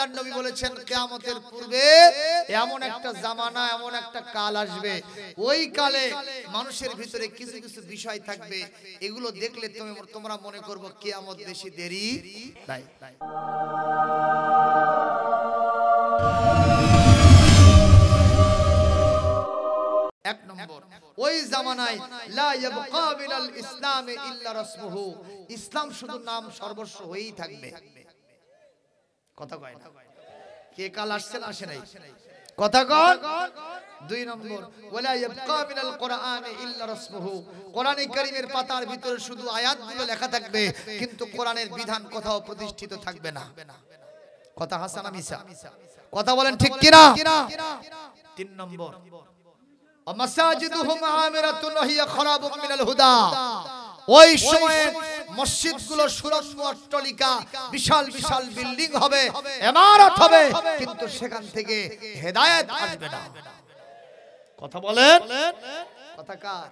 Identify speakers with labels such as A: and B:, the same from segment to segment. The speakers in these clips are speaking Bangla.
A: আল্লাহর নবী বলেছেন কিয়ামতের পূর্বে এমন একটা জামানা এমন একটা কাল আসবে ওই কালে মানুষের ভিতরে কিছু কিছু বিষয় থাকবে এগুলো দেখলে তোমরা মনে করবে কিয়ামত বেশি দেরি নাই এক নম্বর ওই জামানায় লা ইয়াবকা মিনাল ইসলামে ইল্লা রাসমুহু ইসলাম শুধু নাম সর্বস্ব হয়েই থাকবে কথা কয় না কে কাল আসছে না আসে নাই কথা কর দুই নম্বর ওয়ালা ইয়াবকা মিনাল কোরআনে ইল্লা রাসমুহু কোরআনে কারীমের পাতার ভিতরে শুধু আয়াতগুলো লেখা থাকবে কিন্তু কোরআনের বিধান কোথাও প্রতিষ্ঠিত থাকবে না কথা হাসান মিসা কথা বলেন ঠিক কি না তিন নম্বর মাসাজিদুহুম আমিরাতুন হিয়া খারাবুম মিনাল হুদা ওই সময়ে মসজিদগুলো সুরম্য অট্টালিকা বিশাল বিশাল বিল্ডিং হবে ইমারত হবে কিন্তু সেখান থেকে হেদায়েত আসবে না কথা বলেন কথা কার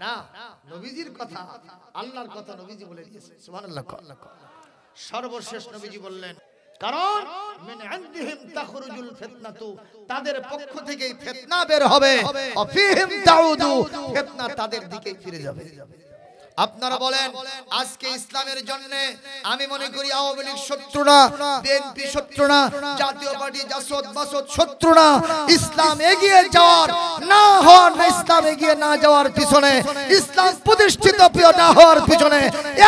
A: না নবীজির কথা আল্লাহর কথা নবীজি বলে দিয়েছেন সুবহানাল্লাহ সর্বশেষ নবীজি বললেন কারণ মিন ইনদিহিম তাখরুজুল ফিতনাতু তাদের পক্ষ থেকেই ফিতনা বের হবে অফিহিম তাউদু ফিতনা তাদের দিকেই ফিরে যাবে আপনারা বলেন আজকে ইসলামের জন্য আমি মনে করি আওয়ামী লীগ শত্রু না বিএনপি শত্রু না জাতীয় পার্টি জাসদ মাসদ শত্রু না ইসলাম এগিয়ে যাওয়ার না হওয়ার না ইসলাম এগিয়ে না যাওয়ার পিছনে ইসলাম প্রতিষ্ঠিত না হওয়ার পিছনে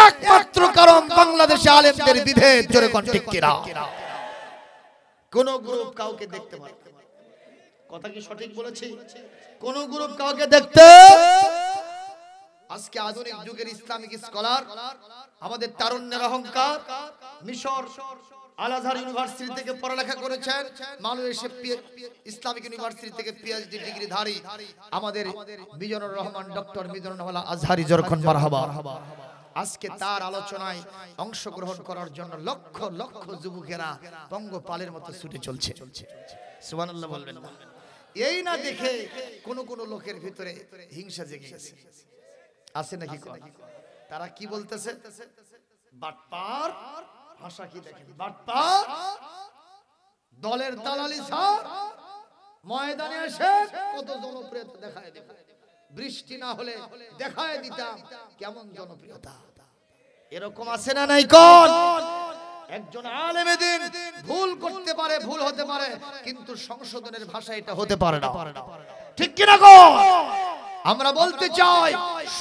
A: একমাত্র কারণ বাংলাদেশে আলেমদের বিভেদ জোরে কোন ঠিক কিনা কোন গ্রুপ কাউকে দেখতে পারে কথা কি সঠিক বলেছি কোন গ্রুপ কাউকে দেখতে আজকে আধুনিক যুগের ইসলামিক স্কলার আমাদের তারুণ্যের অহংকার মিশর আল আজহার ইউনিভার্সিটি থেকে পড়ালেখা করেছেন মালয়েশিয়া ইসলামিক ইউনিভার্সিটি থেকে পিএইচডি ডিগ্রিধারী আমাদের মিজানুর রহমান ডক্টর মিজানুর রহমান আজহারি যখন মারহাবা আজকে তার আলোচনায় অংশগ্রহণ করার জন্য লক্ষ লক্ষ যুবকেরা পঙ্গপালের মতো ছুটে চলছে সুবহানাল্লাহ বলবেন না এই না দেখে কোন কোন লোকের ভিতরে হিংসা জেগে গেছে আছে নাকি তারা কি বলতেছে বাটপার ভাষা কি দেখেন বাটপার দলের দালালি ছাড় ময়দানে এসে কত জনপ্রিয়তা দেখায় দেব বৃষ্টি না হলে দেখায় দিতাম কেমন জনপ্রিয়তা এরকম আছে না নাই কোন একজন আলেম দ্বীন ভুল করতে পারে ভুল হতে পারে কিন্তু সংশোধনের ভাষা এটা হতে পারে না ঠিক কি না গো আমরা বলতে চাই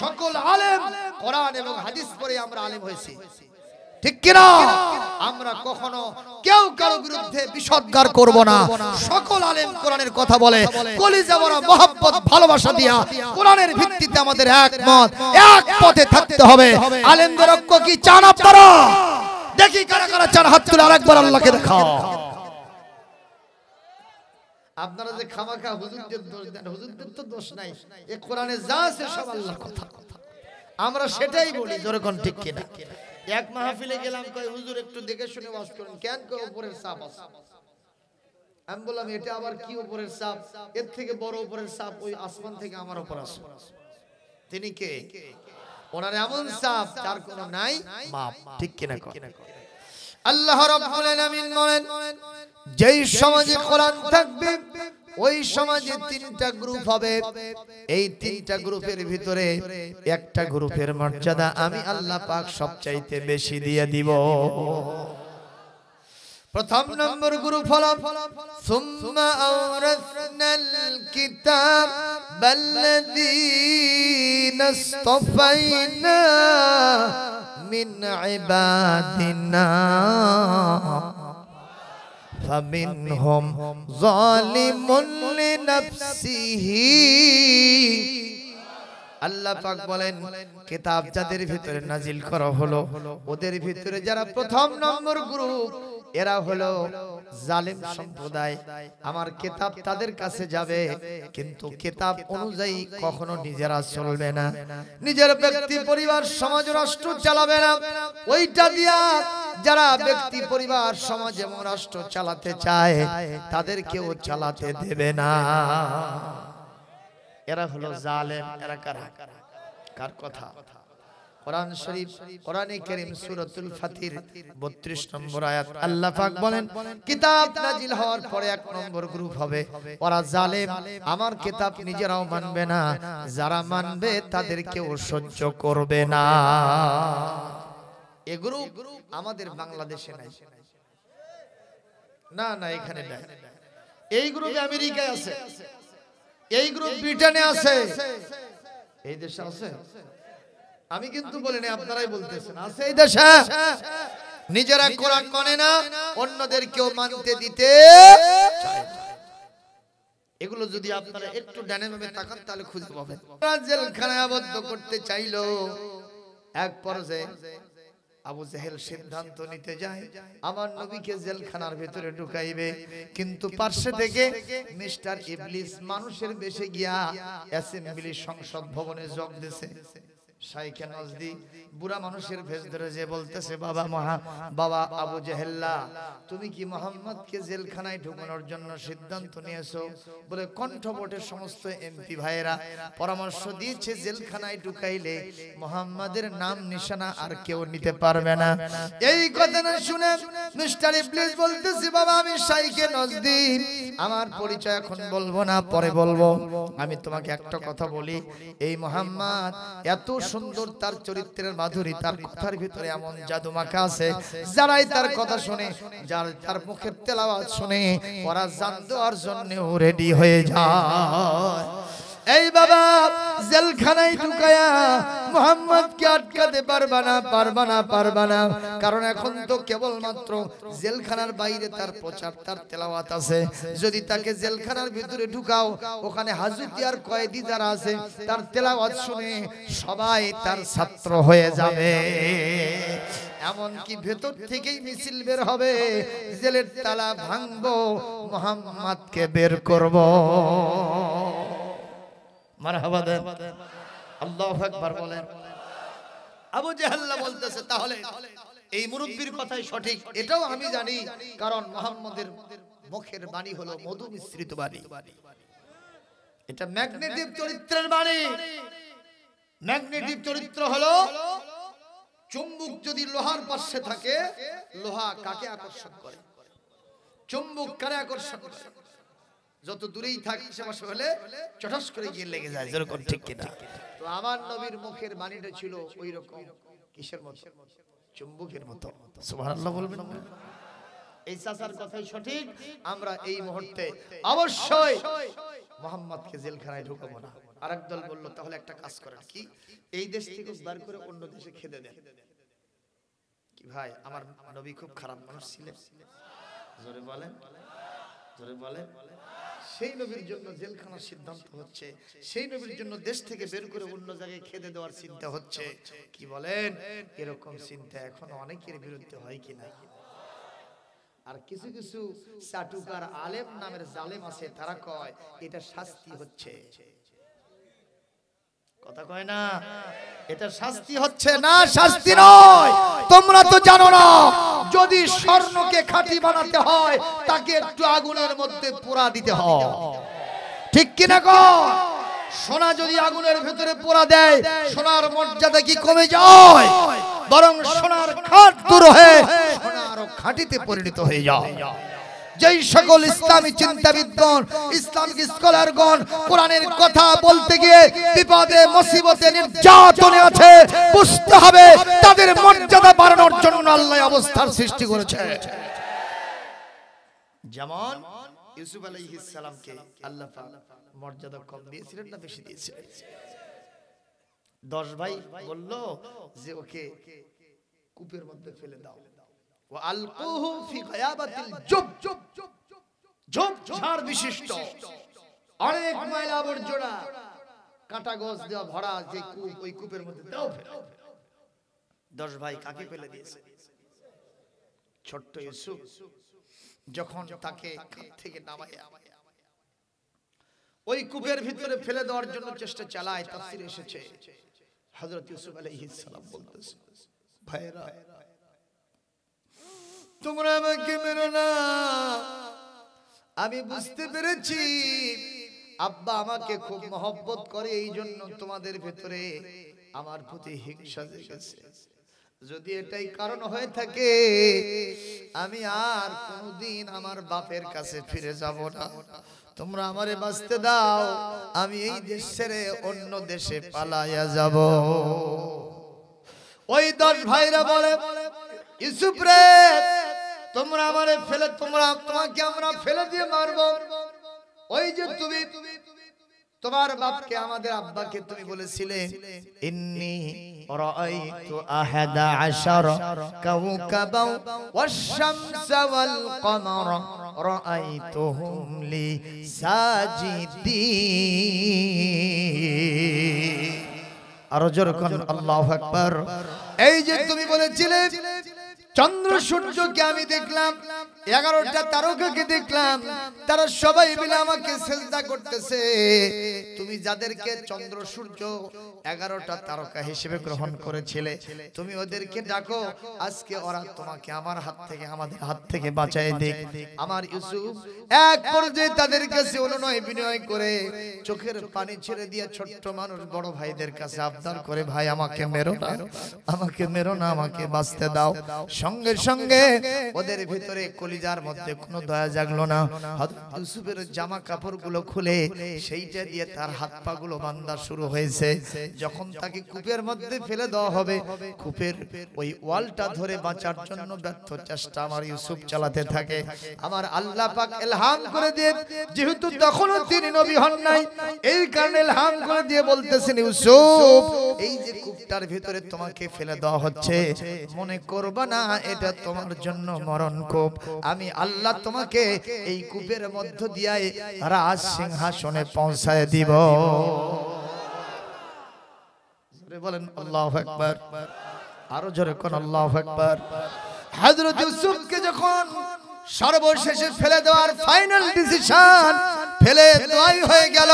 A: সকল আলেম কোরআন এবং হাদিস পড়ে আমরা আলেম হয়েছি ঠিক কি না আমরা কখনো কেউ কারো বিরুদ্ধে বিষোদ্গার করব না সকল আলেম কোরআনের কথা বলে কলিজা ভরা মহব্বত ভালোবাসা দিয়া কোরআনের ভিত্তিতে আমাদের একমত এক পথে থাকতে হবে আলেমদের ঐক্য কি চান আপনারা দেখি কারা কারা চান হাত তুলে আরেকবার আল্লাহকে দেখাও আপনারা যে খামাখা হুজুরদের দোষ দেন হুজুরদের তো দোষ নাই এই কোরআনে যা আছে সব আল্লাহর কথা আমরা সেটাই বলি জোরে কোন ঠিক কিনা এক মাহফিলে গেলাম কই হুজুর একটু দেখে শুনে ওয়াজ করেন কেন কই উপরের সাপ আছে আমি বললাম এটা আবার কি উপরের সাপ এর থেকে বড় উপরের সাপ ওই আসমান থেকে আমার উপর আসে তিনি কে ওনার এমন সাপ যার কোনো নাই মাপ ঠিক কিনা আল্লাহ রাব্বুল আলামিন বলেন যেই সমাজে কোরআন থাকবে ওই সমাজে তিনটা গ্রুপ হবে এই তিনটা গ্রুপের ভিতরে একটা গ্রুপের মর্যাদা আমি আল্লাহ পাক সবচাইতে বেশি দিয়ে দিব প্রথম নম্বর গ্রুপ হলো সুম্মা আওরাসনাল কিতাব বাল্লাযীনা ইসতাফাইনা মিন ইবাদিনা فمنهم ظالم لنفسه আল্লাহ পাক বলেন কিতাব যাদের ভিতরে নাজিল করা হলো ওদের ভিতরে যারা প্রথম নম্বর গ্রুপ এরা হলো জালেম সম্প্রদায় আমার কিতাব তাদের কাছে যাবে কিন্তু কিতাব অনুযায়ী কখনো নিজেরা চলবে না নিজের ব্যক্তি পরিবার সমাজ রাষ্ট্র চালাবে না ওইটা দিয়া যারা ব্যক্তি পরিবার সমাজ এবং রাষ্ট্র চালাতে চায় তাদেরকেও চালাতে দেবে না এরা হলো জালেম এরা কার কথা কোরআন শরীফ কোরআনে কারীম সূরাতুল ফাতির 32 নম্বর আয়াত আল্লাহ পাক বলেন কিতাব নাজিল হওয়ার পরে এক নম্বর গ্রুপ হবে ওরা জালেম আমার কিতাব নিজেরাও মানবে না যারা মানবে তাদেরকেও সহ্য করবে না এই গ্রুপ আমাদের বাংলাদেশে নাই না না এখানে নাই এই গ্রুপ আমেরিকায় আছে এই গ্রুপ ব্রিটেনে আছে এই দেশে আছে আমি কিন্তু বলিনি আপনারাই বলতেছেন আছে এই দেশে নিজেরা কোরআন মানে না অন্যদেরকেও মানতে দিতে চায় না এগুলো যদি আপনারা একটু ডানে বামে তাকান তাহলে খুঁজে পাবেন জেলখানায় আবদ্ধ করতে চাইলো এক পর্যায়ে আবু জেহেল সিদ্ধান্ত নিতে যায় আমার নবীকে জেলখানার ভিতরে ঢুকাইবে কিন্তু পার্শ্বে থেকে মিস্টার ইবলিস মানুষের বেশে গিয়া অ্যাসেম্বলি সংসদ ভবনে যোগ দিয়েছে শাইখে নজদি বুড়া মানুষের ভেষ ধরে যে বলতেছে বাবা আবু জেহেল্লা তুমি কি মুহাম্মদকে জেলখানায় ঢুকানোর জন্য সিদ্ধান্ত নিয়েছো বলে কণ্ঠবটের সমস্ত এমপি ভাইয়েরা পরামর্শ দিয়েছে জেলখানায় ঢুকাইলে মুহাম্মাদের নাম নিশানা আর কেউ নিতে পারবে না এই কথা না শুনে মিস্টার ইবলিস বলতেছে বাবা আমি শাইখে নজদি আমার পরিচয় এখন বলবো না পরে বলবো আমি তোমাকে একটা কথা বলি এই মুহাম্মদ এত সুন্দর তার চরিত্রের মাধুরী তার কথার ভিতরে এমন জাদু মাখা আছে যারাই তার কথা শুনে যার তার মুখের তেলাওয়াত শুনে ওরা জান দেওয়ার জন্য রেডি হয়ে যায় এই বাবা জেলখানায় ঢুকায়া মুহাম্মদকে আটকাতে পারবা না কারণ এখন তো কেবলমাত্র জেলখানার বাইরে তার প্রচার তার তেলাওয়াত আছে যদি তাকে জেলখানার ভিতরে ঢুকাও ওখানে হাজতি আর কয়েদি যারা আছে তার তেলাওয়াত শুনে সবাই তার ছাত্র হয়ে যাবে এমনকি ভেতর থেকেই মিছিল বের হবে জেলের তালা ভাঙবো মুহাম্মদকে বের করব মারহাবা দেন আল্লাহু আকবার বলেন আবু জেহেল বলতেছে তাহলে এই মুরব্বির কথাই সঠিক এটাও আমি জানি কারণ মুহাম্মদের মুখের বাণী হলো মধু মিশ্রিত বাণী এটা ম্যাগনেটিক চরিত্রের বাণী ম্যাগনেটিক চরিত্র হলো চুম্বক যদি লোহার পাশে থাকে লোহা কাকে আকর্ষণ করে চুম্বক কারে আকর্ষণ করে যত দূরেই থাকে আশেপাশে হলে চটাস করে গিয়ে লেগে যায় যেরকম ঠিক কিনা তো আমার নবীর মুখের বাণীটা ছিল ওই রকম কিসের মতো চুম্বকের মতো সুবহানাল্লাহ বলবেন এই চাচার কথাই সঠিক আমরা এই মুহূর্তে অবশ্যই মুহাম্মদকে জেলখানায় ঢুকাবো না আরেক দল বলল তাহলে একটা কাজ করেন কি এই দেশ থেকে বার করে অন্য দেশে খেতে দেন কি ভাই আমার নবী খুব খারাপ মানুষ ছিলেন জোরে বলেন সেই নবীর জন্য জেলখানার সিদ্ধান্ত হচ্ছে সেই নবীর জন্য দেশ থেকে বের করে অন্য জায়গায় খেতে দেওয়ার চিন্তা হচ্ছে কি বলেন এরকম চিন্তা এখন অনেকের বিরুদ্ধে হয় কিনা আর কিছু কিছু চাটুকার আলেম নামের জালেম আছে তারা কয় এটা শাস্তি হচ্ছে কথা কয় না এটা শাস্তি হচ্ছে না শাস্তি নয় তোমরা তো জানো না যদি স্বর্ণকে খাঁটি বানাতে হয় তাকে একটু আগুনের মধ্যে পোড়া দিতে হয় ঠিক কি না গো সোনা যদি আগুনের ভিতরে পোড়া দেয় সোনার মর্যাদা কি কমে যায় বরং সোনার খাঁট দূর হয়ে সোনা আরো খাঁটিতে পরিণত হয়ে যায় যেই সকল ইসলামী চিন্তাবিদগণ ইসলামিক স্কলারগণ কোরআনের কথা বলতে গিয়ে বিপদে মুসিবতে নির্যাতনে আছে বুঝতে হবে তাদের মর্যাদা বাড়ানোর জন্য আল্লাহ অবস্থার সৃষ্টি করেছে যেমন ইউসুফ আলাইহিস সালামকে আল্লাহ পাক মর্যাদা কম দিয়েছিলেন না বেশি দিয়েছিলেন 10 ভাই বলল যে ওকে কূপের মধ্যে ফেলে দাও ওয়ালকুহু ফি গায়াবাতিল ঝোপঝাড় বিশিষ্ট অনেক ময়লা আবর্জনা কাঁটা গাছ দেওয়া ভরা যে কূপ ওই কূপের মধ্যে দাও ফেলে 10 ভাই কাকে ফেলে দিয়েছে ছোট্ট ইউসুফ যখন তাকে কাঁধ থেকে নামায় ওই কূপের ভিতরে ফেলে দেওয়ার জন্য চেষ্টা চালায় তাফসীরে এসেছে হযরত ইউসুফ আলাইহিস সালাম বলতেছে ভাইরা তোমরা আমাকে মেরো না আমি বুঝতে পেরেছি আব্বা আমাকে খুব মহব্বত করে এই জন্য তোমাদের ভিতরে আমার প্রতি হিংসা জেগেছে। যদি এটাই কারণ হয়ে থাকে আমি আর কোনদিন আমার বাপের কাছে ফিরে যাব না। তোমরা আমারে বাঁচতে দাও, আমি এই দেশ ছেড়ে অন্য দেশে পালাইয়া যাব। ওই 10 ভাইরা বলে, ইউসুফ রে তোমরা আমারে ফেলে তোমাকে আমরা ফেলে দিয়ে মারবো। ওই যে তুমি তোমার বাপকে আমাদের আব্বাকে তুমি বলেছিলে ইন্নী রাআইতু আহাদা আশারা কাওকাবাও ওয়াশ-শামসা ওয়াল কমারা রাআইতুহুম লি সাজিদিন। আরো জোরে কোন আল্লাহু আকবার। এই যে তুমি বলেছিলে চন্দ্র সূর্যকে আমি দেখলাম, 11টা তারকাকে দেখলাম, তারা সবাই মিলে আমাকে সিজদা করতেছে। তুমি যাদেরকে চন্দ্র সূর্য 11টা তারকা হিসেবে গ্রহণ করেছিলে, তুমি ওদেরকে ডাকো, আজকে ওরা তোমাকে আমার হাত থেকে আমাদের হাত থেকে বাঁচায় দিক। আমার ইউসুফ এক পর্যায়ে তাদের কাছে অনুনয় বিনয় করে চোখের পানি ছেড়ে দিয়ে ছোট্ট মানুষ বড় ভাইদের কাছে আবদার করে, ভাই আমাকে মেরো না, আমাকে মেরো না, আমাকে বাঁচতে দাও। সঙ্গে সঙ্গে ওদের ভিতরে কলিজার মধ্যে কোনো দয়া জাগলো না। হযরত ইউসুফের জামা কাপড়গুলো খুলে সেইটা দিয়ে তার হাত পা গুলো বাঁধা শুরু হয়েছে। যখন তাকে কূপের মধ্যে ফেলে দেওয়া হবে, কূপের ওই ওয়ালটা ধরে বাঁচার জন্য ব্যর্থ চেষ্টা আমার ইউসুফ চালাতে থাকে। আমার আল্লাহ পাক ইলহাম করে দিয়ে, যেহেতু তখনও তিনি নবী হন নাই, এই কারণে ইলহাম করে দিয়ে বলতেছেন, ইউসুফ এই যে কূপটার ভিতরে তোমাকে ফেলে দেওয়া হচ্ছে, মনে করবা না এটা তোমার জন্য মরণ কূপ। আমি আল্লাহ তোমাকে এই কূপের মধ্য দিয়ে রাজ সিংহাসনে পৌঁছায় দিব। জোরে বলেন আল্লাহু আকবার। আরো জোরে কোন আল্লাহু আকবার। হযরত ইউসুফকে যখন সর্বশেষে ফেলে দেওয়ার ফাইনাল ডিসিশন ফেলে দেওয়াই হয়ে গেল,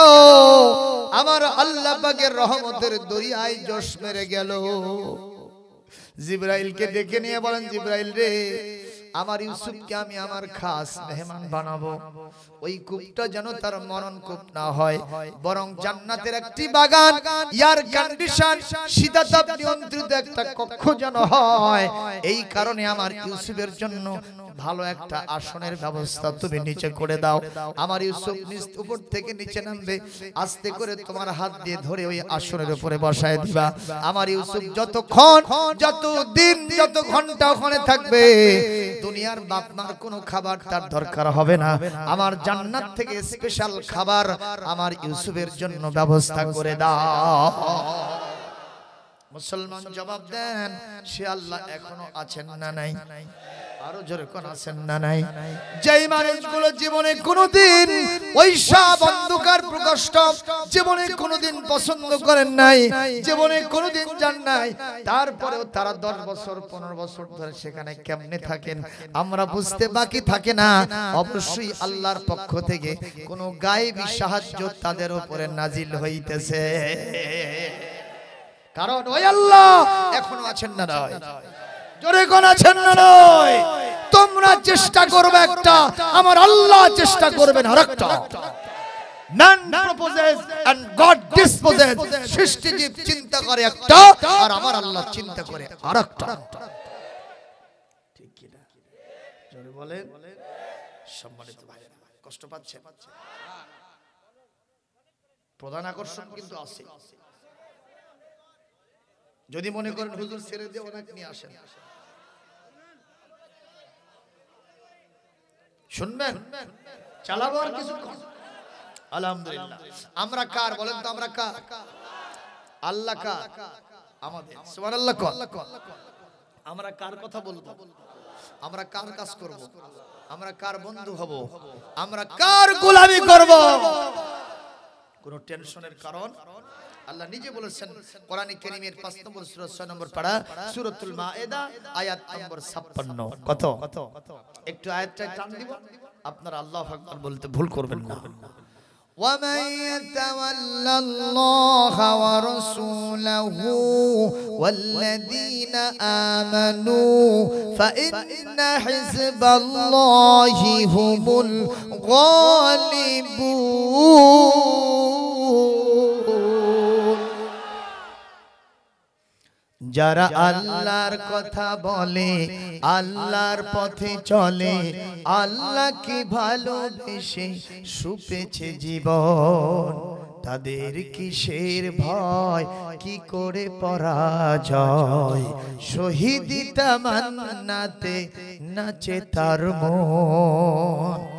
A: আমার আল্লাহ পাকের রহমতের দরিয়ায় জোশ মেরে গেল। জিবরাইলকে ডেকে নিয়ে বলেন, জিবরাইল রে আমার ইউসুফকে আমি আমার খাস মেহমান বানাবো। ওই কূপটা যেন তার মরণ কূপ না হয়, বরং জান্নাতের একটি বাগান, এয়ার কন্ডিশন, শীতাতাপ নিয়ন্ত্রিত একটা কক্ষ যেন হয়। এই কারণে আমার ইউসুফের জন্য ভালো একটা আসনের ব্যবস্থা তুমি নিচে করে দাও। আমার ইউসুফ নিচ উপর থেকে নিচে নামবে, আস্তে করে তোমার হাত দিয়ে ধরে ওই আসনের উপরে বসায় দিবা। আমার ইউসুফ যতক্ষণ, যত দিন, যত ঘন্টা ওখানে থাকবে, দুনিয়ার বাপ মার কোনো খাবার তার দরকার হবে না। আমার জান্নাত থেকে স্পেশাল খাবার আমার ইউসুফের জন্য ব্যবস্থা করে দাও। মুসলমান জবাব দেন, সে আল্লাহ এখনো আছেন না নাই? আরো জোরে কোন আছেন না নাই? যেই মানুষগুলো জীবনে কোনোদিন ওই সব অন্ধকার প্রকষ্ট জীবনে কোনোদিন পছন্দ করেন নাই, জীবনে কোনোদিন জান নাই, তারপরেও তারা 10 বছর 15 বছর ধরে সেখানে কেমনে থাকেন আমরা বুঝতে বাকি থাকে না। অবশ্যই আল্লাহর পক্ষ থেকে কোনো গায়েবী সাহায্য তাদের উপরে নাজিল হইতেছে, কারণ ওই আল্লাহ এখনো আছেন না নয়? জোরে কোন আছেন না নয়? তোমরা চেষ্টা করবে একটা, আমার আল্লাহ চেষ্টা করবেন আরেকটা। Man proposes and God disposes. সৃষ্টিজীব চিন্তা করে একটা, আর আমার আল্লাহ চিন্তা করে আরেকটা। ঠিক কি না? জোরে বলেন। সম্মানিত ভাইরা, কষ্ট পাচ্ছেন? প্রধান আকর্ষণ কিন্তু আছে। যদি মনে করেন হুজুর ছেড়ে দিয়ে অনেক নিয়ে আসেন, শুনবেন, চালাবো আর কিছুক্ষণ। আলহামদুলিল্লাহ। আমরা কার বলেন তো? আমরা কার? আল্লাহ কার? আমাদের। সুবহানাল্লাহ। আমরা কার কথা বলবো? আমরা কার কাজ করব? আমরা কার বন্ধু হব? আমরা কার গোলামি করব? কোন টেনশনের কারণ আল্লাহ নিজে বলেছেন কোরআনে কারীমের 5 নম্বর সূরা 6 নম্বর পারা সূরাতুল মায়েদা আয়াত নম্বর 56। কত? একটু আয়াতটা টান দিব, আপনারা আল্লাহু আকবার বলতে ভুল করবেন না। وَمَن يَتَوَلَّ اللَّهَ وَرَسُولَهُ وَالَّذِينَ آمَنُوا فَإِنَّ حِزْبَ اللَّهِ هُمُ الْغَالِبُونَ। যারা আল্লাহর কথা বলে আল্লাহর পথে চলে আল্লাহকে ভালোবেসে সুপেছে জীবন তাদের কিসের ভয় কি করে পরাজয় শহীদি তামান্নাতে নাচে তার মন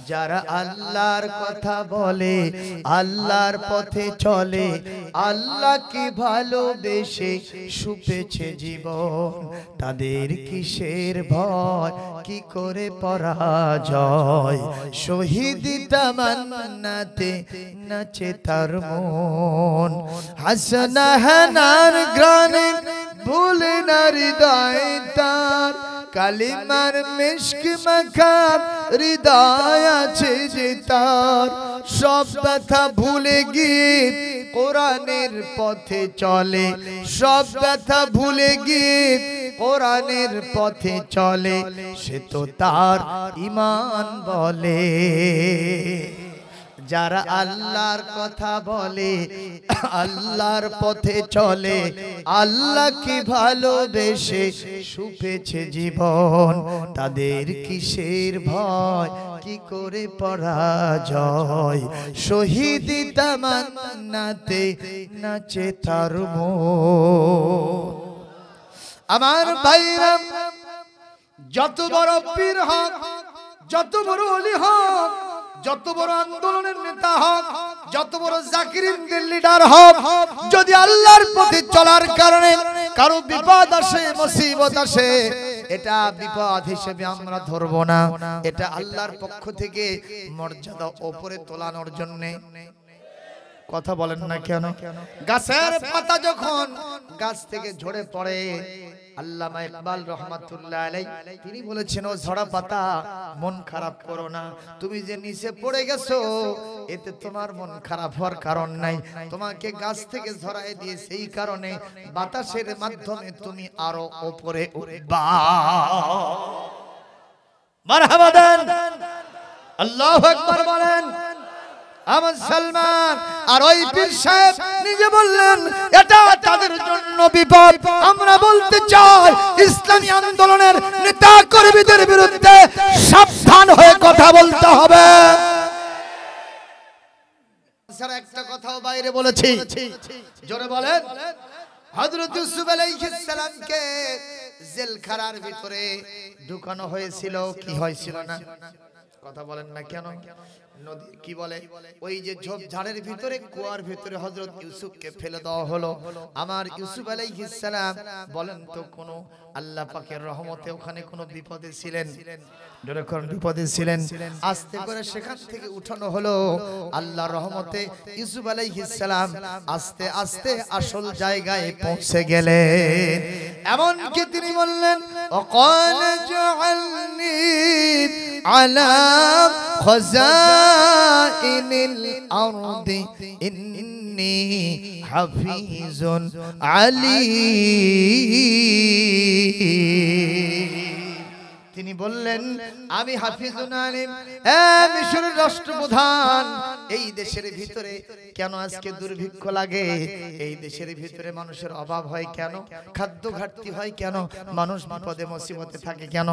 A: যারা আল্লাহর কথা বলে আল্লাহর পথে চলে আল্লাহকে ভালোবেসে সুপেছে জীবন তাদের কিসের ভয় কি করে পরাজয় শহীদি তামান্নাতে নাচে তার মন হাসনা হানার গ্রানে ভুলে না হৃদয় তার কালিমার মিশক মাখা হৃদয় আছে যে তার সব ব্যথা ভুলে গিয়ে কোরআনের পথে চলে সব ব্যথা ভুলে গিয়ে কোরআনের পথে চলে সে তো তার ঈমান বলে যারা আল্লাহর কথা বলে আল্লাহর পথে চলে আল্লাহকে ভালোবেসে সুপেছে জীবন তাদের কিসের ভয় কি করে পরাজয় শহীদি তামান্নাতে নাচে তার মন আমার ভাইরা যত বড় পীর হক যত বড় ওলি হক যত বড় আন্দোলনের নেতা হোক যত বড় জাকিরিনদের লিডার হোক যদি আল্লাহর পথে চলার কারণে কারো বিপদ আসে মুসিবত আসে এটা বিপদ হিসেবে আমরা ধরব না এটা আল্লাহর পক্ষ থেকে মর্যাদা উপরে তোলানোর জন্য কথা বলেন না কেন গাছের পাতা যখন গাছ থেকে ঝরে পড়ে আল্লামা ইকবাল রাহমাতুল্লাহ আলাইহি তিনি বলেছেন ও ঝরা পাতা মন খারাপ করো না তুমি যে নিচে পড়ে গেছো এতে তোমার মন খারাপ হওয়ার কারণ নাই তোমাকে গাছ থেকে ঝরায় দিয়ে সেই কারণে বাতাসের মাধ্যমে তুমি আরো উপরে উঠবা মারহাবা দেন আল্লাহু আকবার বলেন আমার সালমান আর ওই পীর সাহেব নিজে বললেন এটা তাদের জন্য বিপদ আমরা বলতে চাই ইসলামী আন্দোলনের নেতা কর্মীদের বিরুদ্ধে সাবধান হয়ে কথা বলতে হবে স্যার একটা কথাও বাইরে বলেছি জোরে বলেন হযরত ইউসুফ আলাইহিস সালামকে জেলখানার ভিতরে ঢুকানো হয়েছিল কি হয়েছিল না কথা বলেন না কেন নদী কি বলে ওই যে ঝোপঝাড়ের ভিতরে কুয়ার ভিতরে হযরত ইউসুফকে ফেলে দেওয়া হলো আমার ইউসুফ আলাইহিস সালাম বলেন তো কোন আল্লাহ পাকের রহমতে ওখানে কোন বিপদে ছিলেন যখন বিপদে ছিলেন আস্তে করে সেখান থেকে উঠানো হলো আল্লাহর রহমতে ইউসুফ আলাইহিস সালাম আস্তে আস্তে আসল জায়গায় পৌঁছে গেলেন এমন কি তিনি বললেন ওয়াকাল জাআলনি আলা খাযাইনিল আরদি ইন্নী হাফিজুন আলীম তিনি বললেন আমি হাফিজুন আলিম মিশরের রাষ্ট্রপ্রধান এই দেশের ভিতরে কেন আজকে দুর্ভিক্ষ লাগে এই দেশের ভিতরে মানুষের অভাব হয় কেন খাদ্য ঘাটতি হয় কেন মানুষ বিপদে মুসিবতে থাকে কেন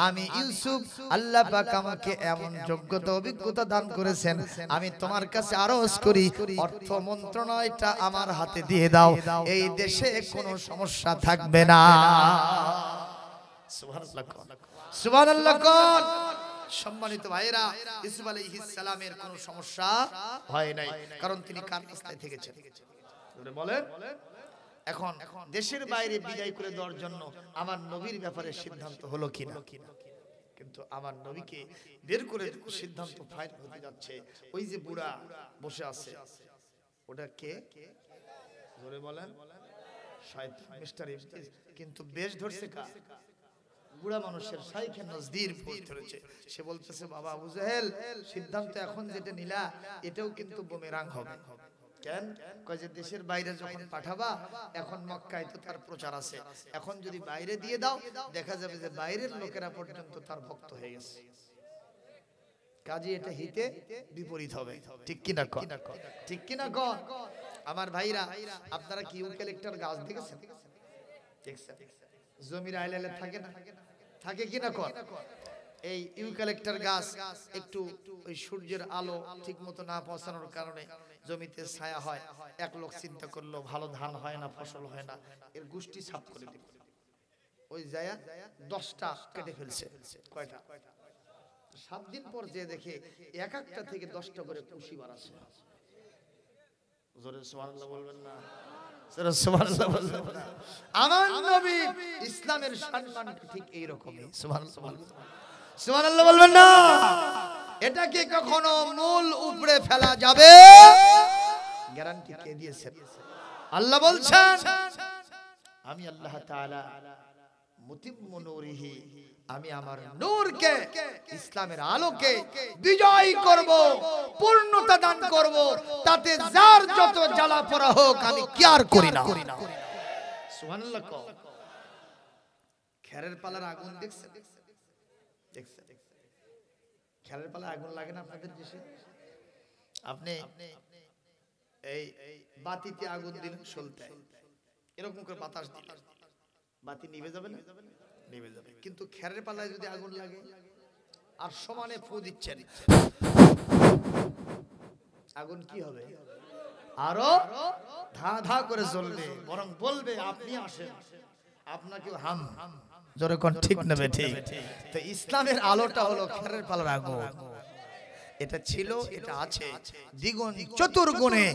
A: আমি ইউসুফ আল্লাহ পাক আমাকে এমন যোগ্যতা অভিজ্ঞতা দান করেছেন আমি তোমার কাছে আরজ করি অর্থ মন্ত্রণালয়টা আমার হাতে দিয়ে দাও এই দেশে কোনো সমস্যা থাকবে না সুবহানাল্লাহ সুবহানাল্লাহ কোন সম্মানিত ভাইরা ইউসুফ আলাইহিস সালামের কোনো সমস্যা হয় নাই কারণ তিনি কার রাস্তায় থেকেছেন বলেন এখন দেশের বাইরে বিদায় করে দেওয়ার জন্য আমার নবীর ব্যাপারে সিদ্ধান্ত হলো কিনা কিন্তু আমার নবীকে বের করে সিদ্ধান্ত ফাইনাল হতে যাচ্ছে ওই যে বুড়া বসে আছে ওটা কে জোরে বলেন শয়তান মিস্টার ইবলিস কিন্তু বেশ ধরছে কার বুড়া মানুষের শাইখে নজদির ভুল ধরেছে সে বলতেছে বাবা আবু জাহেল সিদ্ধান্ত এখন যেটা নিলা এটাও কিন্তু বুমেরাং হবে কেন কয় যে দেশের বাইরে যখন পাঠাবা এখন মক্কায় তো তার প্রচার আছে এখন যদি বাইরে দিয়ে দাও দেখা যাবে যে বাইরের লোকেরা পর্যন্ত তার ভক্ত হয়ে গেছে কাজে এটা হিতে বিপরীত হবে ঠিক কি না কর ঠিক কি না কর আমার ভাইরা আপনারা কি ইউক্যালিপটাস গাছ দেখেছেন দেখছেন জমির আইলালে থাকে না, থাকে কি না কর? এই ইউক্যালিপটাস গাছ একটু ওই সূর্যের আলো ঠিক মতো না পৌঁছানোর কারণে জমিতে ছায়া হয়। এক লোক চিন্তা করলো ভালো ধান হয় না, ফসল হয় না, এর গুষ্টি সাফ করে দিবে। ওই জায়া 10টা কেটে ফেলছে। কয়টা? 7 দিন পর যে দেখে এক একটা থেকে 10টা করে কুশি বাড়াচ্ছে। জোরে সুবহানাল্লাহ বলবেন না? জোরে সুবহানাল্লাহ বলবেন না? আমার নবী ইসলামের সম্মান ঠিক এই রকমই। সুবহানাল্লাহ সুবহানাল্লাহ বলবেন না? এটাকে কখনো মূল উপড়ে ফেলা যাবে? গ্যারান্টি কে দিয়েছেন? আল্লাহ বলছেন, আমি আল্লাহ তাআলা মুতিম্মু নূরিহি, আমি আমার নূরকে, ইসলামের আলোকে বিজয় করব, পূর্ণতা দান করব, তাতে যার যত জ্বালা পোড়া হোক আমি কেয়ার করি না। সুবহানাল্লাহ। খেরের পালার আগুন দেখছেন? দেখছেন খেরের পালা আগুন লাগে না আপনাদের দেশে? আপনি এই বাতিতে আগুন দিলেন সলতে, এরকম করে বাতাস দিলেন, বাতি নিভে যাবে না? নিভে যাবে। কিন্তু খেরের পালায় যদি আগুন লাগে আর সমানে ফু দিচ্ছেন, আগুন কি হবে? আরো ধা ধা করে জ্বলবে, বরং বলবে আপনি আসেন, আপনাকে হাম জোরে কোন ঠিক নেবে ঠিক। তো ইসলামের আলোটা হলো খেরের পালার আগুন। এটা ছিল, এটা আছে, দ্বিগুণ চতুর্গুণে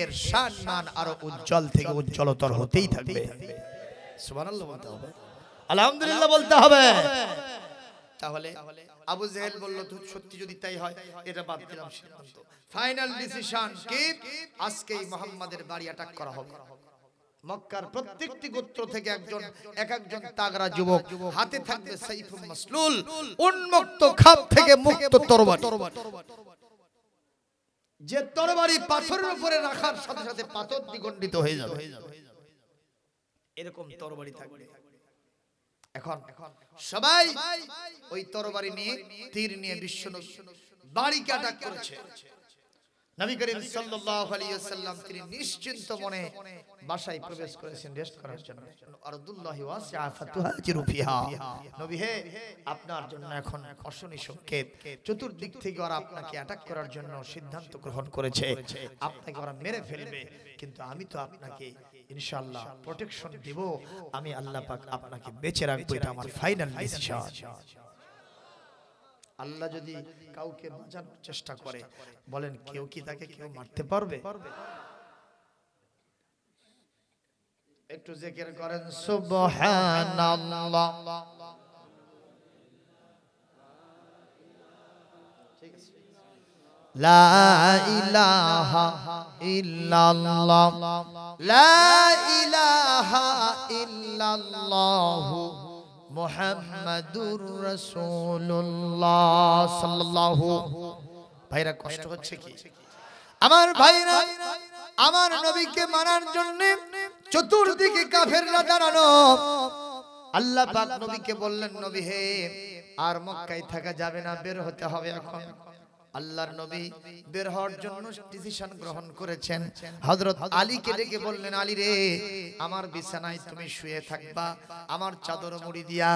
A: এর সম্মান আরো উজ্জ্বল থেকে উজ্জ্বলতর হতেই থাকবে। সুবহানাল্লাহ বলতে হবে, আলহামদুলিল্লাহ বলতে হবে। তাহলে আবু জেহেল বলল তো সত্যি যদি তাই হয় এটা বাদ দিলাম সিদ্ধান্ত। ফাইনাল ডিসিশন কি? আজকেই মুহাম্মাদের বাড়ি অ্যাটাক করা হবে। মক্কার প্রত্যেকটি গোত্র থেকে এক একজন তাগড়া যুবক, হাতে থাকবে সাইফুল মাসলুল, উন্মুক্ত খাপ থেকে মুক্ত তরবারি। যে তরবারি পাথরের উপরে রাখার সাথে সাথে পাথর দ্বিখণ্ডিত হয়ে যাবে, এরকম তরবারি থাকবে। এখন সবাই ওই তরবারি নিয়ে, তীর নিয়ে বিশ্বনবী বাড়িকে অ্যাটাক করেছে। নবী করিম সাল্লাল্লাহু আলাইহি ওয়াসাল্লাম তিনি নিশ্চিন্ত মনে বাসায় প্রবেশ করেছেন রেস্ট করার জন্য। আরদুল্লাহি ওয়াসিআ ফাতুহাজিরু ফিহা। নবী হে, আপনার জন্য এখন অশনি সংকেত, চতুর্দিক থেকে ওরা আপনাকে অ্যাটাক করার জন্য সিদ্ধান্ত গ্রহণ করেছে, আপনাকে ওরা মেরে ফেলবে, কিন্তু আমি তো আপনাকে ইনশাআল্লাহ প্রোটেকশন দেব, আমি আল্লাহ পাক আপনাকে বেঁচে রাখবো, এটা আমার ফাইনাল ডিসিশন। আল্লাহ যদি কাউকে বাঁচানোর চেষ্টা করে, বলেন কেউ কি তাকে কেউ মারতে পারবে? একটু জিকির করেন সুবহানাল্লাহ। ঠিক আছে, লা ইলাহা ইল্লাল্লাহ, লা ইলাহা ইল্লাল্লাহ মুহাম্মাদুর রাসূলুল্লাহ সাল্লাল্লাহু। ভাইরা কষ্ট হচ্ছে কি? আমার ভাইরা আমার নবীকে মানার জন্য চতুর্দিকে কাফেররা দাঁড়ানো। আল্লাহ পাক নবীকে বললেন, নবী হে, আর মক্কায় থাকা যাবে না, বের হতে হবে এখন। আল্লাহর নবী বের হওয়ার জন্য ডিসিশন গ্রহণ করেছেন। হযরত আলীকে ডেকে বললেন, আলী রে, আমার বিছানায় তুমি শুয়ে থাকবা, আমার চাদর মুড়ি দিয়া,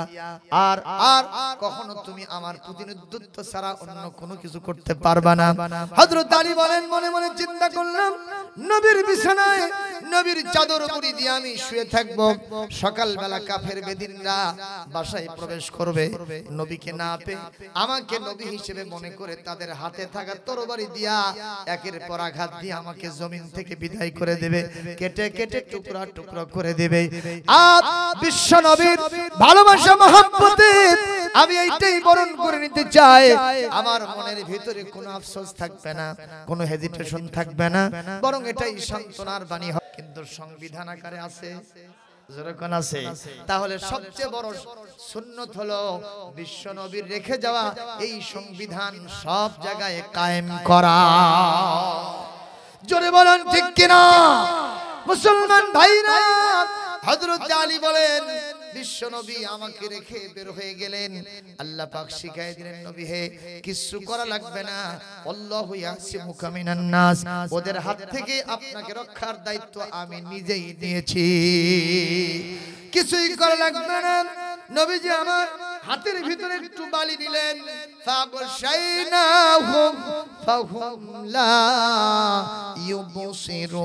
A: আর আর কখনো তুমি আমার প্রতিনিধিত্ব ছাড়া অন্য কোনো কিছু করতে পারবা না। হযরত আলী বলেন, মনে মনে চিন্তা করলাম, নবীর বিছানায় নবীর চাদর মুড়ি দিয়ে আমি শুয়ে থাকবো, সকালবেলা কাফের বেদিনরা বাসায় প্রবেশ করবে, নবীকে না পেয়ে আমাকে নবী হিসেবে মনে করে তাদের হাতে থাকা তরবারি দিয়া একের পর আঘাত দিয়ে আমাকে জমিন থেকে বিদায় করে দেবে, কেটে কেটে টুকরা টুকরা করে দেবে। আর বিশ্ব নবীর ভালোবাসা মহব্বতে আমি এইটাই বরণ করে নিতে চাই। আমার মনের ভিতরে কোনো আফসোস থাকবে না, কোনো হেজিটেশন থাকবে না, বরং এটাই সান্ত্বনার বাণী হবে। কিন্তু সংবিধান আকারে আছে, যেরকম আছে। তাহলে সবচেয়ে বড় সুন্নত হলো বিশ্ব নবীর রেখে যাওয়া এই সংবিধান সব জায়গায় কায়েম করা। জোরে বলেন ঠিক কিনা মুসলমান ভাইরা? হযরত আলী বলেন, বিশ্ব নবী আমাকে রেখে বের হয়ে গেলেন, আল্লাহ পাক শিখাই দিলেন, নবী হে, কিছু করা লাগবে না, আল্লাহু ইয়াসিমুকা মিনান নাস, ওদের হাত থেকে আপনাকে রক্ষার দায়িত্ব আমি নিজেই নিয়েছি। কিছুই করা লাগবে না। নবীজি আমার হাতের ভিতরে একটু বালি নিলেন, ফাগশাইনাহুম ফাহুম লা ইউবসিরুন।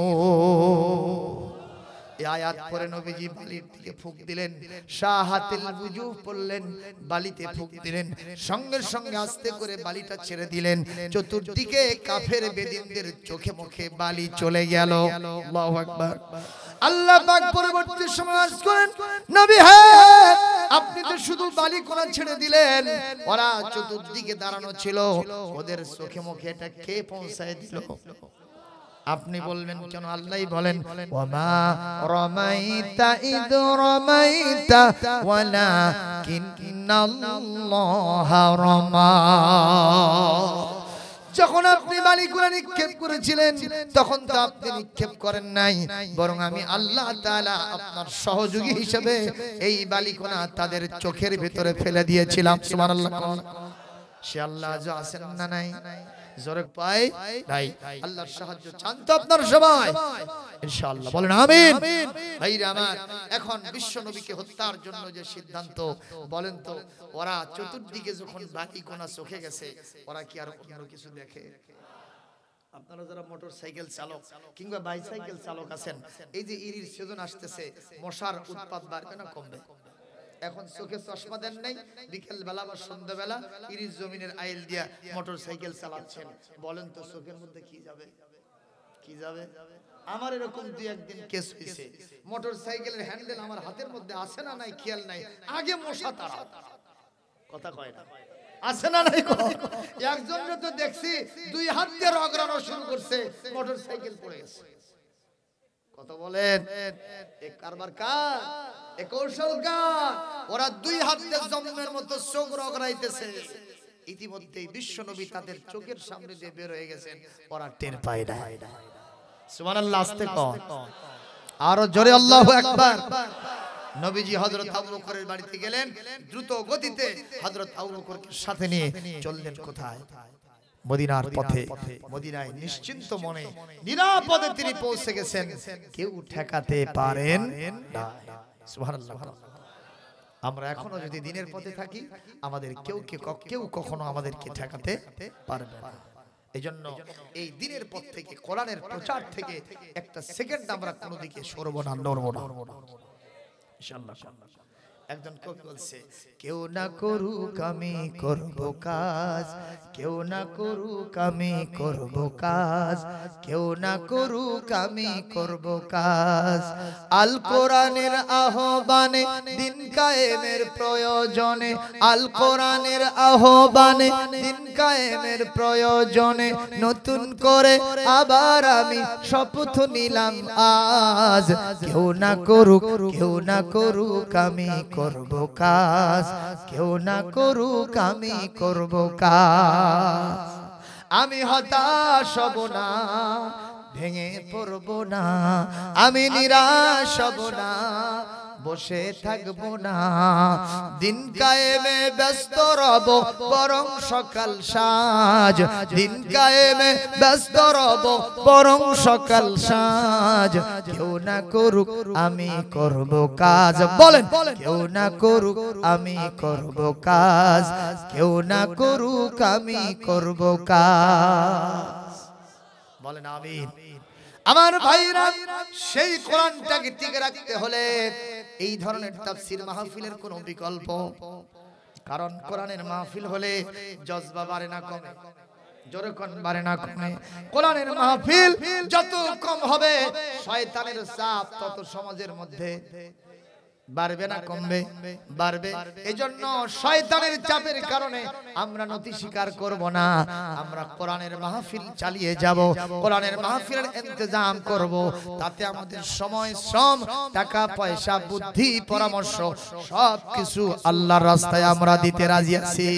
A: এই আয়াত পরে নবীজি বালির দিকে ফুঁক দিলেন, শাহাতিল বুজু পড়লেন, বালিতে ফুঁক দিলেন, সঙ্গে সঙ্গে আস্তে করে বালিটা ছেড়ে দিলেন। চতুর্দিকে কাফের বেদিনদের চোখে মুখে বালি চলে গেল। আল্লাহু আকবার। আল্লাহ পাক পরবর্তী সময় আরজ করেন, নবী হ্যাঁ আপনি তো শুধু বালি কোনা ছেড়ে দিলেন, ওরা চতুর্দিকে দাঁড়ানো ছিল, ওদের চোখে মুখে এটা কে পৌঁছায় দিল? আপনি বলবেন কেন? আল্লাহই বলেন, ওয়ামা রামাইতা ইদ রামাইতা ওয়ালাকিন্নাল্লাহা রামা। যখন আপনি বালিগুলো নিক্ষেপ করেছিলেন তখন তো আপনি নিক্ষেপ করেন নাই, বরং আমি আল্লাহ তাআলা আপনার সহযোগী হিসেবে এই বালিকণা তাদের চোখের ভিতরে ফেলে দিয়েছিলাম। সুবহানাল্লাহ। সে আল্লাহ আজ আছেন না নাই? জোরে পায় নাই? আল্লাহর সাহায্য চান তো আপনার সবাই ইনশাআল্লাহ, বলেন আমিন। ভাইরা আমার, এখন বিশ্ব নবীকে হত্যার জন্য যে সিদ্ধান্ত, বলেন তো ওরা চতুর্দিকে যখন বালিকণা চোখে গেছে, ওরা কি আর অন্য কিছু দেখে? আপনারা যারা মোটরসাইকেল চালক কিংবা বাইসাইকেল চালক আছেন, এই যে ইরির সিজন আসতেছে, মশার উৎপাত বাড়বে না কমবে? এখন চোখে চশমা দেন নাই, বিকেল বেলা বা সন্ধ্যা বেলা ইরির জমিনের আইল দিয়া মোটরসাইকেল চালাচ্ছেন, বলেন তো চোখের মধ্যে কি যাবে? কি যাবে? আমার এরকম দুই একদিন কেস হয়েছে, মোটরসাইকেলের হ্যান্ডেল আমার হাতের মধ্যে আছে না নাই খেয়াল নাই, আগে মশা তাড়া, কথা কয় না, আছে না নাই? একজনের তো দেখছি দুই হাত দিয়ে রগড়ানো শুরু করছে, মোটরসাইকেল পড়ে গেছে। কথা বলেন, এক কারবার কার, এক কৌশল কার? ওরা দুই হাত দিয়ে জম্মের মতো চোখ রগড়াইতেছে। ইতিমধ্যেই বিশ্ব নবী তাদের চোখের সামনে দিয়ে বের হয়ে গেছেন, ওরা টের পায় না। সুবহানাল্লাহ। আস্তে কর, আরো জোরে আল্লাহু আকবার। নবীজি হযরত আবু বকরের বাড়িতে গেলেন, দ্রুত গতিতে হযরত আবু বকরকে সাথে নিয়ে চললেন কোথায়? মদিনার পথে। মদিনায় নিশ্চিন্ত মনে নিরাপদে তিনি পৌঁছে গেছেন, কেউ ঠেকাতে পারেন না। সুবহানাল্লাহ। আমরা এখনো যদি দিনের পথে থাকি, আমাদের কেউ কখনো আমাদেরকে ঠেকাতে পারবে না। এজন্য এই দিনের পথ থেকে, কোরআনের প্রচার থেকে একটা সেকেন্ড আমরা কোনো দিকে সরব না, নড়ব না ইনশাআল্লাহ। একজন কবি বলছে, কেউ না করুক আমি করব কাজ, কেউ না করুক আমি করব কাজ, কেউ না করুক আমি করব কাজ। আল কোরআনের আহ্বানে দিন কায়েমের প্রয়োজনে, আল কোরআনের আহ্বানে দিন কায়েমের প্রয়োজনে নতুন করে আবার আমি শপথ নিলাম আজ। কেউ না করুক, কেউ না করুক আমি করব কাজ, কেউ না করুক আমি করব কাজ। আমি হতাশ হব না, ভেঙে পড়ব না, আমি নিরাশ হব না, বসে থাকবো না। দিন কায়েমে ব্যস্ত রব বরং সকাল সাজ, দিন কায়েমে ব্যস্ত রব বরং সকাল সাজ। কেউ না করুক আমি করব কাজ, বলেন কেউ না করুক আমি করব কাজ, কেউ না করুক আমি করব কাজ, বলেন আমিন। আমার ভাইরা, সেই কোরআনটাকে টিকে রাখতে হলে এই ধরনের তাফসীর মাহফিলের কোনো বিকল্প, কারণ কোরআনের মাহফিল হলে জজবা বাড়ে না কমে, জোরে কোন বাড়ে না কমে। কোরআনের মাহফিল যত কম হবে শয়তানের চাপ তত সমাজের মধ্যে বাড়বে না কমবে? বাড়বে। এজন্য শয়তানের চাপের কারণে আমরা নতি স্বীকার করব না, আমরা কোরআনের মাহফিল চালিয়ে যাব, কোরআনের মাহফিলের ইন্তজাম করব। তাতে আমাদের সময়, শ্রম, টাকা পয়সা, বুদ্ধি, পরামর্শ সবকিছু আল্লাহর রাস্তায় আমরা দিতে রাজি আছি।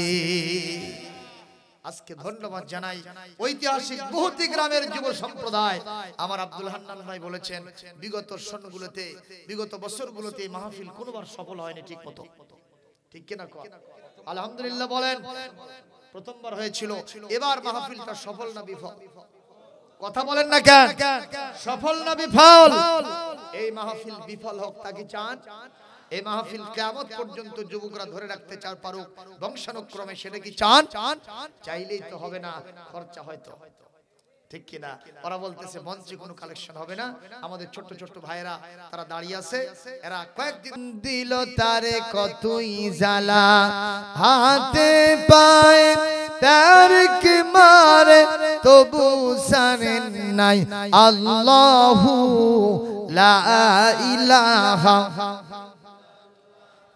A: আজকে ধন্যবাদ জানাই ঐতিহাসিক বহুতি গ্রামের যুব সম্প্রদায়। আমার আব্দুল হান্নান ভাই বলেছেন, বিগত সনগুলোতে, বিগত বছরগুলোতে মাহফিল কোনোবার সফল হয়নি ঠিক মতো, ঠিক কিনা? আলহামদুলিল্লাহ বলেন। প্রথমবার হয়েছিল, এবার মাহফিলটা সফল না বিফল? কথা বলেন না কেন? সফল না বিফল? এই মাহফিল বিফল হোক তাকে চান? এই মাহফিল কিয়ামত পর্যন্ত যুবকরা ধরে রাখতে চার পারুক বংশানুক্রমে, সেটা কি চান? চাইলেই তো হবে না, খরচা হয়তো, ঠিক কিনা? ওরা বলতেছে মঞ্চে কোনো কালেকশন হবে না। আমাদের ছোট ছোট ভাইরা তারা দাঁড়িয়ে আছে, এরা কয়েকদিন দিল তারে কতই জ্বালা, হাতে পায়ে তারক মারে তবু জানেন নাই আল্লাহু লা ইলাহা,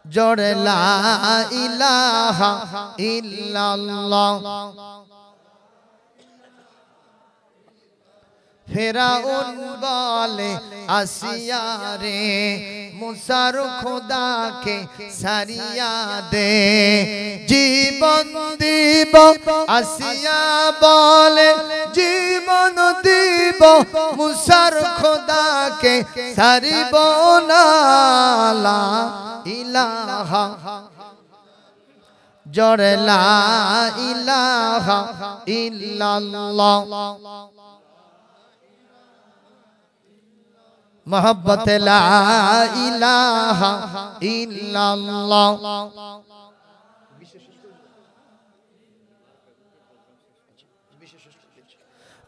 A: জোরে লা ইলাহা ইল্লাল্লাহ। ফেরাউন বলে আসিয়া রে মুসার খোদাকে সারিয়া দে, জীবন দিব আসিয়া বলে জীবন দিব মুসার খোদাকে সারিব না, লা ইলাহা, জোরে লা ইলাহা ইল্লাল্লাহ। मोहब्बत ला इलाहा इल्लल्लाह।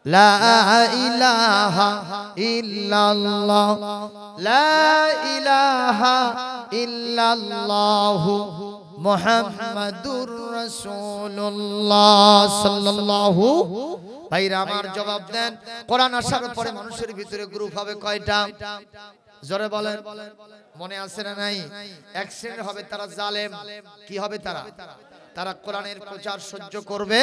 A: ला इलाहा इल्लल्लाह, ला इलाहा इल्लल्लाह मुहम्मदुर रसूलुल्लाह सल्लल्लाहु। ভাইরা আমার জবাব দেন, কোরআন আসার পরে মানুষের ভিতরে গ্রুপ হবে কয়টা? জোরে বলেন, মনে আছে না নাই? এক শ্রেণীর হবে তারা জালেম। কি হবে তারা? তারা কোরআনের প্রচার সহ্য করবে,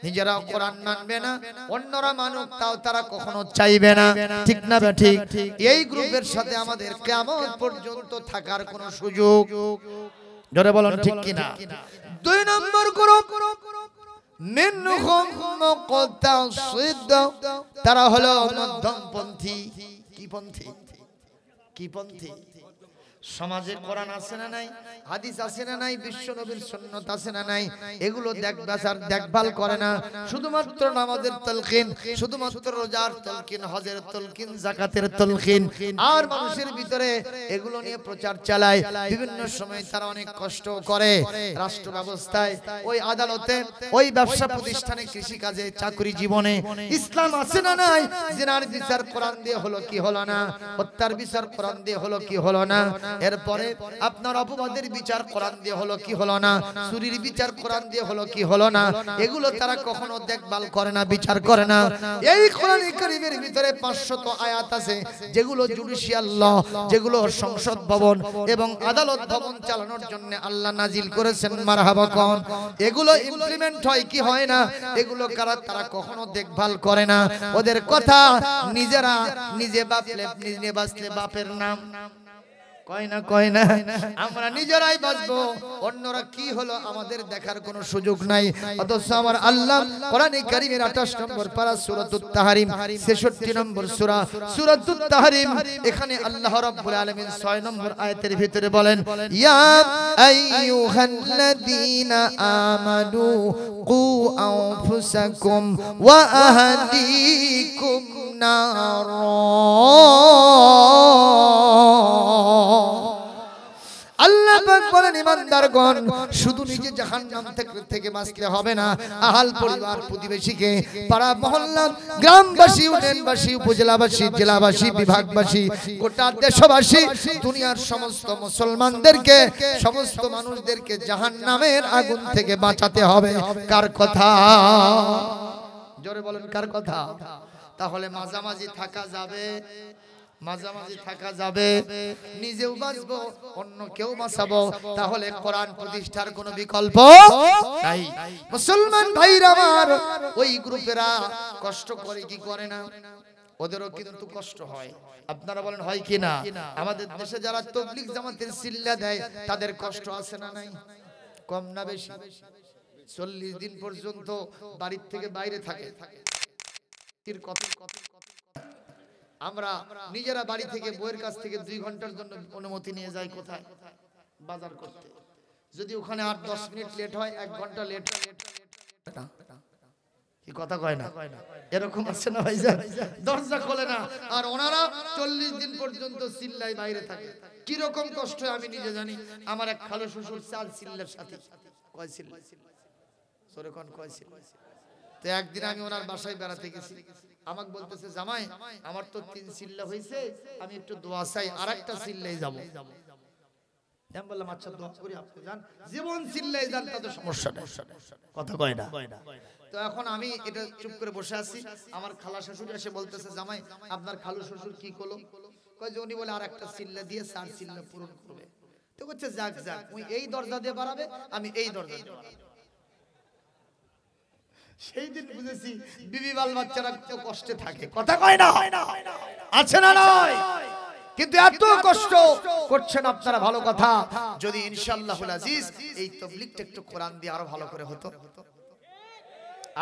A: নিজেরাও কোরআন মানবে না, অন্যরা মানুক তাও তারা কখনো চাইবে না, ঠিক না ঠিক? এই গ্রুপের সাথে আমাদের কিয়ামত পর্যন্ত থাকার কোনো সুযোগ, জোরে বলেন ঠিক কিনা? দুই নম্বর গ্রুপ মিনহুম মুকতাসিদ, তারা হলো মধ্যমপন্থী। কি পন্থী? কি পন্থী? সমাজে কোরআন আছে না নাই, হাদিস আছে না নাই, বিশ্ব নবীর সুন্নাত আছে না নাই, এগুলো দেখভাল করে না। শুধুমাত্র নামাজের তালকিন, শুধুমাত্র রোজার তালকিন, হজের তালকিন, যাকাতের তালকিন, আর মানুষের ভিতরে এগুলো নিয়ে প্রচার চালায়। বিভিন্ন সময় তারা অনেক কষ্ট করে, রাষ্ট্র ব্যবস্থায়, ওই আদালতে, ওই ব্যবসা প্রতিষ্ঠানে, কৃষি কাজে, চাকরি জীবনে। ইসলাম আছে না নাই? জিনার বিচার কোরআন দিয়ে হলো কি হলো না, হত্যার বিচার কোরআন দিয়ে হলো কি হলো না, এরপরে আপনার অপবাদের বিচার কোরআন দিয়ে হলো কি হলো না, চুরির বিচার কোরআন দিয়ে হলো কি হলো না, এগুলো তারা কখনো দেখভাল করে না, বিচার করে না। এই কোরআন কারীমের ভিতরে 500 আয়াত আছে যেগুলো জুডিশিয়াল ল, যেগুলো সংসদ ভবন এবং আদালত ভবন চালানোর জন্য আল্লাহ নাজিল করেছেন। মারহাবা কোন? এগুলো ইমপ্লিমেন্ট হয় কি হয় না, এগুলো তারা কখনো দেখভাল করে না। ওদের কথা নিজেরা নিজে বাঁচলে বাপের নাম, কয় না আমরা নিজেরাই বাঁচবো, অন্যরা কি হলো আমাদের দেখার কোনো সুযোগ নাই। অথচ আমার আল্লাহ কোরআনে কারীমের 28 নম্বর পারা সূরাতুত তাহরিম, 66 নম্বর সূরা সূরাতুত তাহরিম, এখানে আল্লাহ রাব্বুল আলামিন 6 নম্বর আয়াতের ভিতরে বলেন, ইয়া আইয়ুহাল্লাযীনা আমানু কু আনফুসাকুম ওয়া আহলিকুম নার। আল্লাহ পাক বলেন, ইমানদারগণ শুধু নিজে জাহান্নাম থেকে বাঁচলে হবে না, আহাল পরিবার, প্রতিবেশীকে, পাড়া মহল্লা, গ্রামবাসী, ইউনিয়নবাসী, উপজেলাবাসী, জেলাবাসী, বিভাগবাসী, গোটা দেশবাসী, দুনিয়ার সমস্ত মুসলমানদেরকে, সমস্ত মানুষদেরকে জাহান্নামের আগুন থেকে বাঁচাতে হবে। কার কথা? জোরে বলেন, কার কথা? তাহলে মাঝামাঝি থাকা যাবে, মাঝামাঝি থাকা যাবে, নিজেও বাঁচবো, অন্য কেউ বাঁচাবো, তাহলে কোরআন প্রতিষ্ঠার কোনো বিকল্প নাই। মুসলমান ভাইরা আমার, ওই গ্রুপেরা কষ্ট করে কি করে না? ওদেরও কিন্তু কষ্ট হয়। আপনারা বলেন হয় কি না? আমাদের দেশে যারা তাবলীগ জামাতের সিল্লা দেয় তাদের কষ্ট আছে না নাই? কম না বেশি? 40 দিন পর্যন্ত বাড়ির থেকে বাইরে থাকে। আমরা নিজেরা বাড়ি থেকে বইয়ের কাছ থেকে 2 ঘন্টার জন্য অনুমতি নিয়ে যাই কোথায়? বাজার করতে। যদি ওখানে 8-10 মিনিট লেট হয়, 1 ঘন্টা লেট, কি কথা কয় না? এরকম আছে না ভাইজান, দরজা খোলে না আর ওনারা 40 দিন পর্যন্ত চিল্লাই বাইরে থাকে। কি রকম কষ্ট আমি নিজে জানি। আমার এক খালো শ্বশুর 4 চিল্লার সাথে, কয় চিল্লা সরে কোন কয় চিল্লা। তো একদিন আমি ওনার বাসায় বেড়াতে গেছি, আমাকে বলতেছে জামাই আমার তো 3 চিল্লা হয়েছে, আমি একটু দোয়া চাই, আরেকটা চিল্লাই যাব। আমি বললাম আচ্ছা দোয়া করি, আপনি যান, জীবন চিল্লাই যান, তাতে সমস্যা নেই, কথা কয় না। তো এখন আমি এটা চুপ করে বসে আছি, আমার খালা শ্বশুর এসে বলতেছে জামাই আপনার খালু শ্বশুর কি করলো? কয় যে উনি বলে আরেকটা চিল্লা দিয়ে 4 চিল্লা পূরণ করবে। তো বলছে যাক যাক, ওই এই দরজা দিয়ে বাড়াবে, আমি এই দরজা দিয়ে বাড়াবো। সেই দিন বুঝেছি বিবি বাল বাচ্চারা কত কষ্টে থাকে, কথা কয় না, আছে না নয়? কিন্তু এত কষ্ট করছেন আপনারা, ভালো কথা। যদি ইনশাআল্লাহুল আজিজ এই তাবলীগটা একটু কোরআন দিয়ে আরো ভালো করে হতো।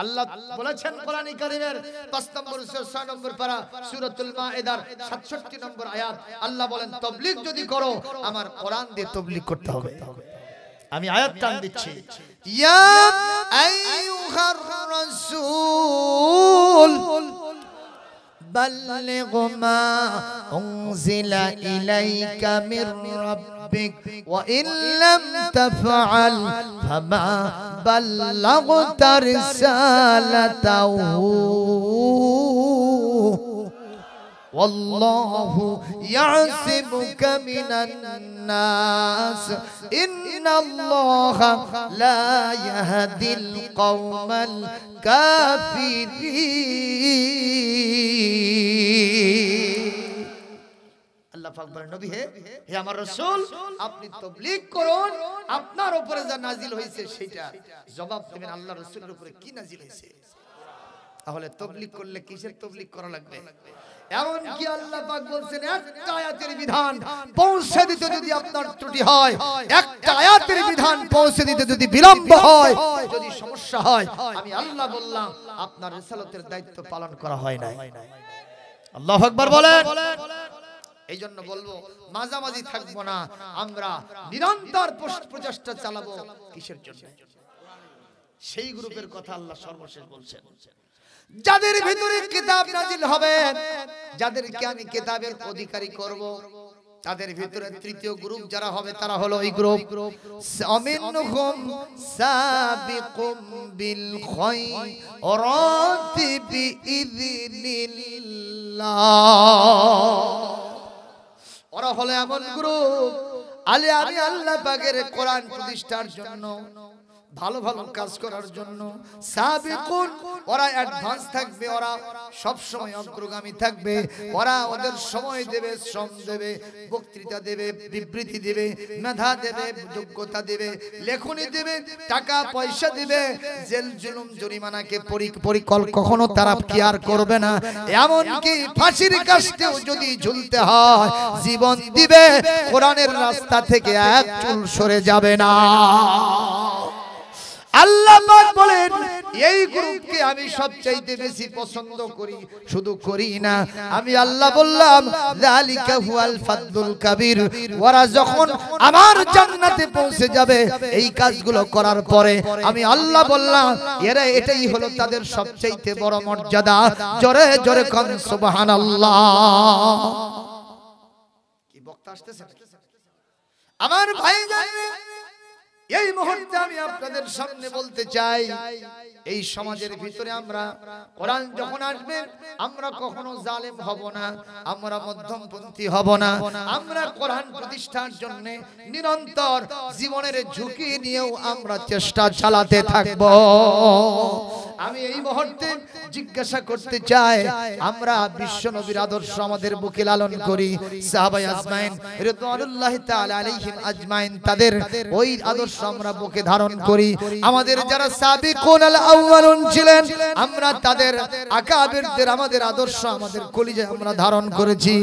A: আল্লাহ বলেছেন কোরআনে কারীমের 5 নম্বর সূরা 6 নম্বর পারা সূরাতুল মাইদার 67 নম্বর আয়াত, আল্লাহ বলেন তাবলীগ যদি করো আমার কোরআন দিয়ে তাবলীগ করতে হবে। আমি আয়াত টান দিচ্ছি, ইয়া আইয়ুহার রাসূল বাল্লিগ মা উনজিলা ইলাইকা মির রাব্বিক ওয়া ইন লাম তাফআল ফামা বাল্লাগতা রিসালাতাহু والله يعصمك من الناس إن الله لا يهدي القوم الكافرين। আল্লাহ পাক বলেন নবী হে আমার রাসূল আপনি তাবলীগ করুন, আপনার উপরে যা নাজিল হয়েছে সেটা জবাব দেবেন আল্লাহর রাসূলের উপরে কি নাজিল হয়েছে। তাহলে তাবলীগ করলে কিসের তাবলীগ করা লাগবে? এমন কি আল্লাহ পাক বলছেন একটা আয়াতের বিধান পৌঁছে দিতে যদি আপনার ত্রুটি হয়, একটা আয়াতের বিধান পৌঁছে দিতে যদি বিলম্ব হয়, যদি সমস্যা হয়, আমি আল্লাহ বললাম আপনার রিসালাতের দায়িত্ব পালন করা হয় না। আল্লাহু আকবার বলেন। এই জন্য বলবো মাঝামাঝি থাকবো না, আমরা নিরন্তর প্রচেষ্টা চালাবো। কিসের জন্য? সেই গ্রুপের কথা আল্লাহ সর্বশেষ বলছেন, যাদের ভিতরে কিতাব নাজিল হবে, যাদেরকে আমি কিতাবের অধিকারী করব, তাদের ভিতরে তৃতীয় গ্রুপ যারা হবে তারা হলো এই গ্রুপ আমিনহুম সাবিকুম বিল খায়রাতি বিইذনিল্লাহ। ওরা হলো এমন গ্রুপ আমি আল্লাহ পাকের কোরআন প্রতিষ্ঠার জন্য, ভালো ভালো কাজ করার জন্য সাবিকুন, ওরা অ্যাডভান্স থাকবে, ওরা সব সময় অগ্রগামী থাকবে। ওরা ওদের সময় দেবে, শ্রম দেবে, বক্তৃতা দেবে, বিবৃতি দেবে, মেধা দেবে, যোগ্যতা দেবে, লেখনী দেবে, টাকা পয়সা দেবে, জেল জুলুম জরিমানাকে কখনো তারা কেয়ার করবে না। এমনকি ফাঁসির কাস্টেও যদি ঝুলতে হয় জীবন দিবে, কোরআনের রাস্তা থেকে এক চুল সরে যাবে না। আল্লাহ পাক বলেন এই গ্রুপকে আমি সবচাইতে বেশি পছন্দ করি, শুধু করি না, আমি আল্লাহ বললাম যালিকা হুয়াল ফাদলুল কাবীর। ওরা যখন আমার জান্নাতে পৌঁছে যাবে এই কাজগুলো করার পরে, আমি আল্লাহ বললাম এরা এটাই হলো তাদের সবচাইতে বড় মর্যাদা। জোরে জোরে কোন সুবহানাল্লাহ। কি বক্তা আসতেছে আমার ভাই জানেন, এই মুহূর্তে আমি আপনাদের সামনে বলতে চাই, এই সমাজের ভিতরে আমরা কোরআন যখন আসবে আমরা কখনো জালেম হব না, আমরা মধ্যমপন্থী হব না, আমরা কোরআন প্রতিষ্ঠার জন্য নিরন্তর জীবনের ঝুঁকি নিয়েও আমরা চেষ্টা চালাতে থাকব। আমি এই মুহূর্তে জিজ্ঞাসা করতে চাই, আমরা বিশ্ব নবীর আদর্শ আমাদের বুকে লালন করি, সাহাবায়ে আজমাইন রিদওয়ানুল্লাহি তাআলা আলাইহিম আজমাইন তাদের ওই আদর্শ আমরা বুকে ধারণ করি। আমাদের যারা সাবিকুন আল আউয়ালুন ছিলেন, আমরা তাদের আকাবিরদের আমাদের আদর্শ আমাদের কলিজায় আমরা ধারণ করেছি।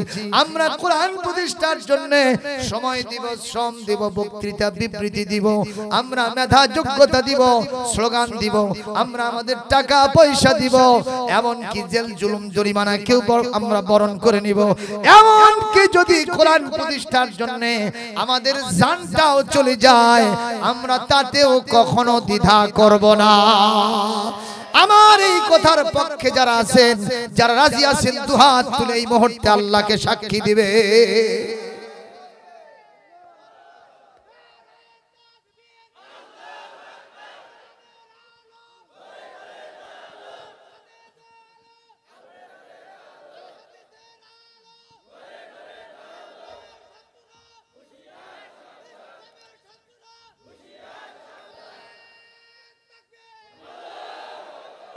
A: আমরা কোরআন প্রতিষ্ঠার জন্য সময় দিব, শ্রম দিব, বক্তৃতা বিবৃতি দিব, আমরা মেধা যোগ্যতা দিব, স্লোগান দিব, আমরা আমাদের টাকা পয়সা দিব, এমনকি জেল জুলুম জরিমানা কেউ আমরা বরণ করে নিব। এমনকি যদি কোরআন প্রতিষ্ঠার জন্য আমাদের জানটাও চলে যায় আমরা তাতেও কখনো দ্বিধা করব না। আমার এই কথার পক্ষে যারা আছেন, যারা রাজি আছেন, দুহাত তুলে এই মুহূর্তে আল্লাহকে সাক্ষী দিবে।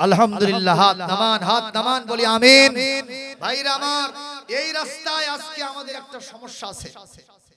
A: আলহামদুলিল্লাহ, হাত নামান বলি আমিন। ভাইরা আমার, এই রাস্তায় আজকে আমাদের একটা সমস্যা আছে।